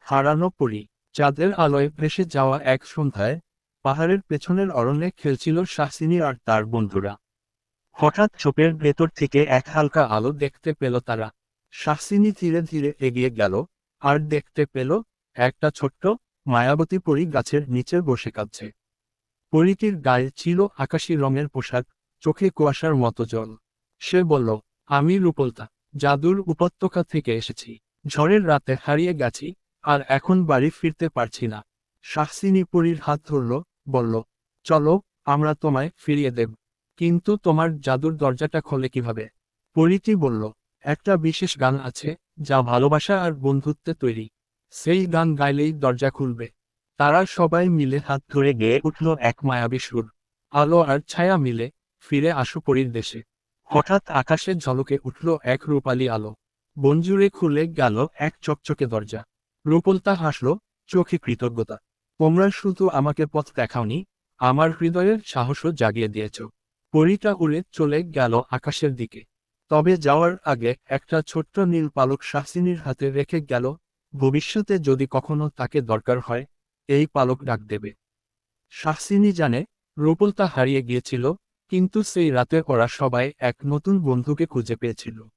হারানো পরী। চাঁদের আলোয় ভেসে যাওয়া এক সন্ধ্যায় পাহাড়ের পেছনের অরণ্যে খেলছিল শাসিনী আর তার বন্ধুরা। হঠাৎ চোখের ভেতর থেকে এক হালকা আলো দেখতে পেল তারা। শাসিনী ধীরে ধীরে এগিয়ে গেল আর দেখতে পেল একটা ছোট্ট মায়াবতী পরী গাছের নিচে বসে কাঁদছে। পরীটির গায়ে ছিল আকাশী রঙের পোশাক, চোখে কুয়াশার মতো জল। সে বলল, আমি রূপলতা, জাদুর উপত্যকা থেকে এসেছি। ঝড়ের রাতে হারিয়ে গেছি, আর এখন বাড়ি ফিরতে পারছি না। শাসিনী পরীর হাত ধরল, বলল, চলো, আমরা তোমায় ফিরিয়ে দেব। কিন্তু তোমার জাদুর দরজাটা খোলে কিভাবে? পরীটি বলল, একটা বিশেষ গান আছে, যা ভালোবাসা আর বন্ধুত্বে তৈরি। সেই গান গাইলেই দরজা খুলবে। তারা সবাই মিলে হাত ধরে গেয়ে উঠল এক মায়াবী সুর। আলো আর ছায়া মিলে, ফিরে আসো পরীর দেশে। হঠাৎ আকাশে ঝলকে উঠল এক রূপালী আলো। বনজুড়ে খুলে গেল এক চকচকে দরজা। রূপলতা হাসল, চোখে কৃতজ্ঞতা। তোমরা শুধু আমাকে পথ দেখাওনি, আমার হৃদয়ের সাহসও জাগিয়ে দিয়েছ। পরীটা উড়ে চলে গেল আকাশের দিকে। তবে যাওয়ার আগে একটা ছোট্ট নীল পালক শাসিনীর হাতে রেখে গেল। ভবিষ্যতে যদি কখনো তাকে দরকার হয়, এই পালক ডাক দেবে। শাসিনী জানে, রূপলতা হারিয়ে গিয়েছিল, কিন্তু সেই রাতে ওরা সবাই এক নতুন বন্ধুকে খুঁজে পেয়েছিল।